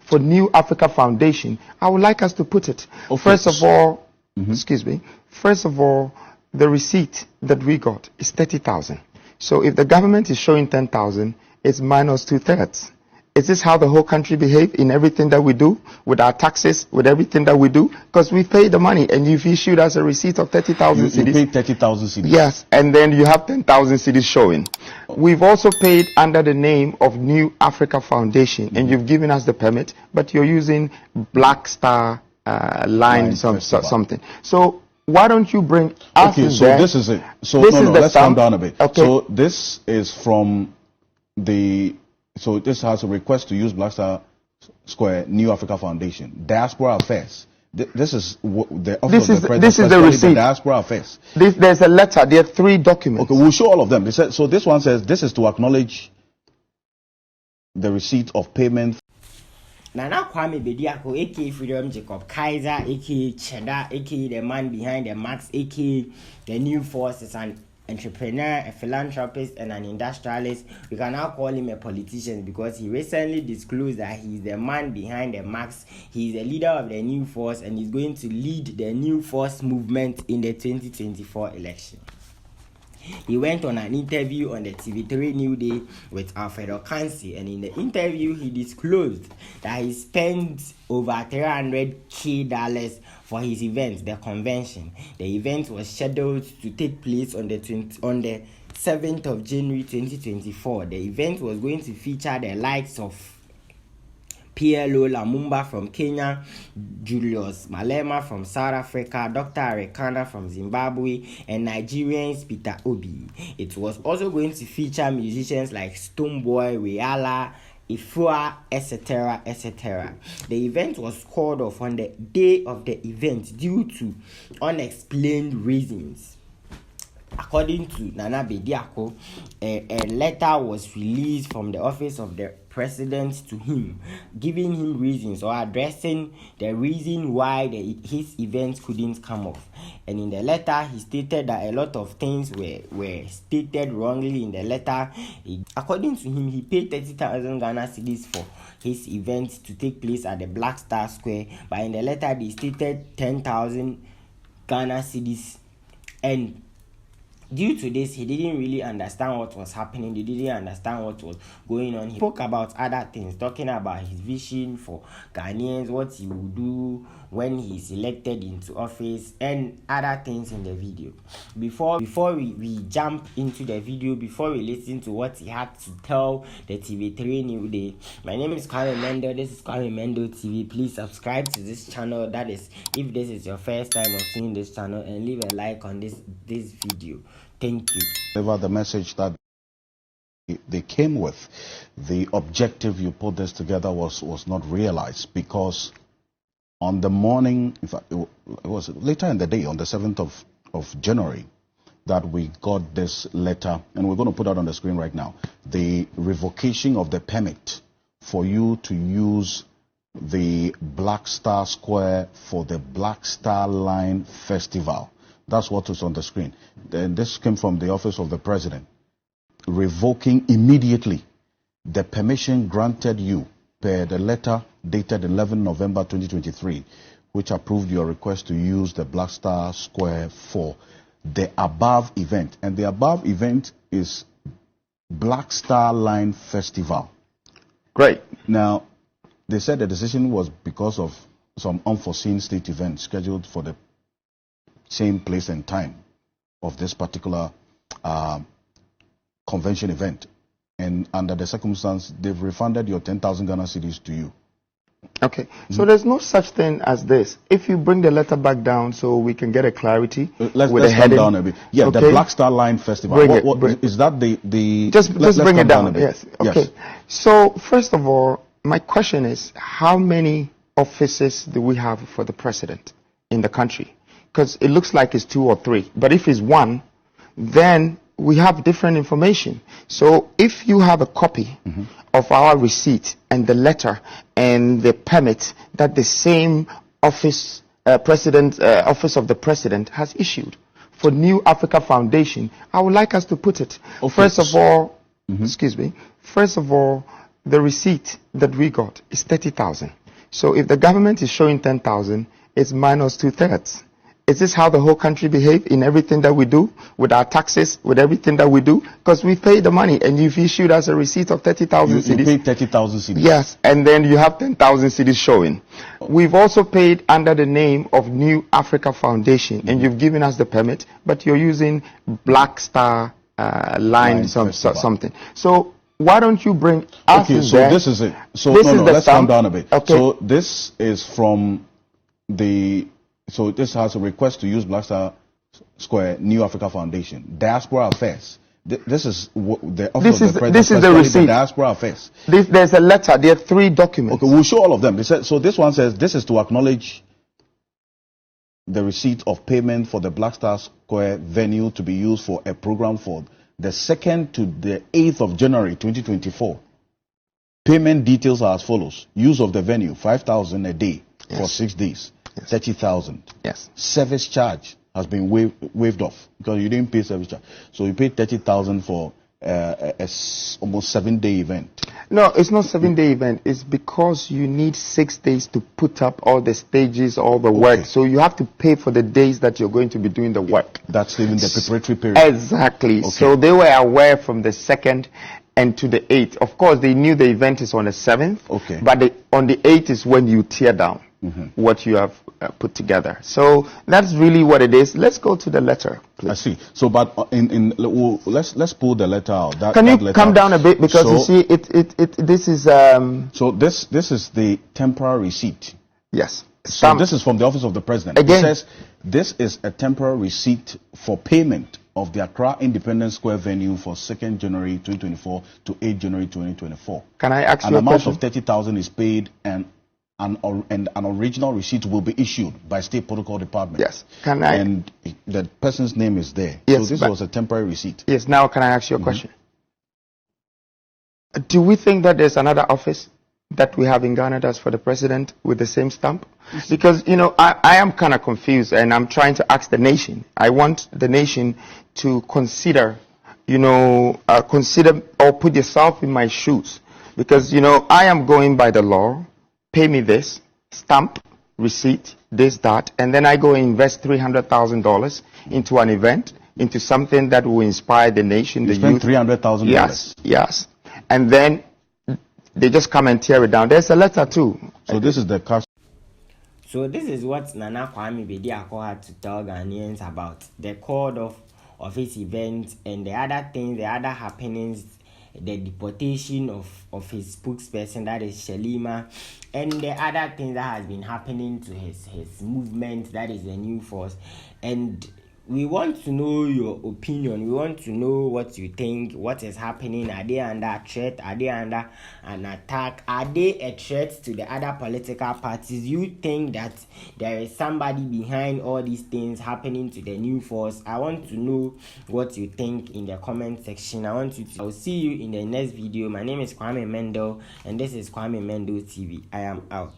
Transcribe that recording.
for New Africa Foundation, I would like us to put it. Okay. First of all, excuse me. First of all, the receipt that we got is 30,000. So if the government is showing 10,000, it's minus 2/3. Is this how the whole country behave in everything that we do, with our taxes, with everything that we do? Because we pay the money, and you've issued us a receipt of 30,000 cedis. You paid 30,000 cedis. Yes, and then you have 10,000 cedis showing. We've also paid under the name of New Africa Foundation, and you've given us the permit, but you're using Black Star line something. So why don't you bring us Okay, so there? this is it. So this no, let's calm down a bit. Okay. So this is from the. So this has a request to use Black Star Square New Africa Foundation Diaspora Affairs. This is the office of the president. This is the receipt. The Diaspora Affairs. There's a letter. There are 3 documents. Okay, we'll show all of them. They said, so this one says this is to acknowledge the receipt of payment. Nana Kwame Bediako, aka Freedom Jacob Kaiser, aka Cheddar, aka the man behind the Max, aka the New Force, is an entrepreneur, a philanthropist, and an industrialist. We can now call him a politician because he recently disclosed that he's the man behind the Max. He's the leader of the New Force, and he's going to lead the New Force movement in the 2024 election. He went on an interview on the TV3 New Day with Alfredo Kansi, and in the interview he disclosed that he spent over $300,000 for his event, the convention. The event was scheduled to take place on the 7th of January 2024. The event was going to feature the likes of PLO Lumumba from Kenya, Julius Malema from South Africa, Dr. Arekana from Zimbabwe, and Nigerians Peter Obi. It was also going to feature musicians like Stonebwoy, Riala, Ifua, etc., etc. The event was called off on the day of the event due to unexplained reasons. According to Nana Bediako, a letter was released from the office of the president to him, giving him reasons or addressing the reason why his event couldn't come off. And in the letter, he stated that a lot of things were stated wrongly in the letter. According to him, he paid 30,000 Ghana cedis for his event to take place at the Black Star Square, but in the letter, they stated 10,000 Ghana cedis, and due to this, he didn't really understand what was happening. He didn't understand what was going on. He spoke about other things, talking about his vision for Ghanaians, what he will do when he's elected into office, and other things in the video. Before we jump into the video, before we listen to what he had to tell the TV3 New Day, my name is Kwame Mendo. This is Kwame Mendo TV. Please subscribe to this channel. That is, if this is your first time of seeing this channel, and leave a like on this video. Thank you. Deliver the message that they came with. The objective you put this together was not realized, because on the morning, in fact, it was later in the day, on the 7th of January, that we got this letter, and we're going to put that on the screen right now. The revocation of the permit for you to use the Black Star Square for the Black Star Line Festival. That's what is on the screen. Then this came from the office of the president, revoking immediately the permission granted you per the letter dated 11 November 2023, which approved your request to use the Black Star Square for the above event. And the above event is Black Star Line Festival. Great. Now, they said the decision was because of some unforeseen state event scheduled for the same place and time of this particular convention event, and under the circumstance, they've refunded your 10,000 Ghana cedis to you. Okay, so there's no such thing as this. If you bring the letter back down so we can get a clarity. Let's come down a bit. Yeah, okay. The Black Star Line Festival. Is that the just bring it down. Yes. Okay. Yes. So first of all, my question is, how many offices do we have for the president in the country? Because it looks like it's 2 or 3. But if it's 1, then we have different information. So if you have a copy of our receipt and the letter and the permit that the same office office of the president has issued for New Africa Foundation, I would like us to put it. Okay. First of all, excuse me. First of all, the receipt that we got is 30,000. So if the government is showing 10,000, it's minus 2/3. Is this how the whole country behave in everything that we do, with our taxes, with everything that we do? Because we pay the money, and you've issued us a receipt of 30,000 You cedis. paid 30,000 cedis. Yes, and then you have 10,000 cedis showing. We've also paid under the name of New Africa Foundation, and you've given us the permit, but you're using Black Star line something. So why don't you bring us Okay, so there? this is it. So This is the let's calm stamp. down a bit. Okay. So this is from the. So this has a request to use Black Star Square New Africa Foundation Diaspora Affairs. This is the office of the president. This is the receipt. Diaspora Affairs. There's a letter. There are 3 documents. Okay, we'll show all of them. They said, so this one says this is to acknowledge the receipt of payment for the Black Star Square venue to be used for a program for the 2nd to the 8th of January 2024. Payment details are as follows. Use of the venue, 5,000 a day for 6 days, 30,000. Yes. Service charge has been waived off because you didn't pay service charge. So you paid 30,000 for almost 7-day event. No, it's not 7-day event. It's because you need 6 days to put up all the stages, all the work. So you have to pay for the days that you're going to be doing the work. That's even the preparatory period. Exactly. Okay. So they were aware from the 2nd and to the 8th. Of course, they knew the event is on the 7th. Okay. But on the 8th is when you tear down what you have put together. So that's really what it is. Let's go to the letter, please. I see. So, but let's pull the letter out. Can you come down a bit, because you see this is So this is the temporary receipt. Yes. So this is from the office of the president. Again, it says this is a temporary receipt for payment of the Accra Independence Square venue for 2nd January 2024 to 8 January 2024. Can I ask you a question? An amount of 30,000 is paid, and an original receipt will be issued by State Protocol Department. Yes. Can I? And the person's name is there. Yes, so this was a temporary receipt. Yes. Now, can I ask you a question? Do we think that there's another office that we have in Ghana that's for the president with the same stamp? Because, I am kind of confused, and I'm trying to ask the nation. I want the nation to consider, consider or put yourself in my shoes. Because, I am going by the law. Pay me this, stamp, receipt, this, that, and then I go and invest $300,000 into an event, into something that will inspire the nation, the youth. $300,000. Yes. And then they just come and tear it down. There's a letter too. So this is the cash. So this is what Nana Kwame Bediako had to tell Ghanaians about the code of his event and the other things, the other happenings, the deportation of his spokesperson, that is Shelima, and the other things that has been happening to his movement, that is the New Force. And we want to know your opinion. We want to know what you think, what is happening. Are they under threat? Are they under an attack? Are they a threat to the other political parties? You think that there is somebody behind all these things happening to the New Force? I want to know what you think in the comment section. I'll see you in the next video. My name is Kwame Mendel, and this is Kwame Mendel TV. I am out.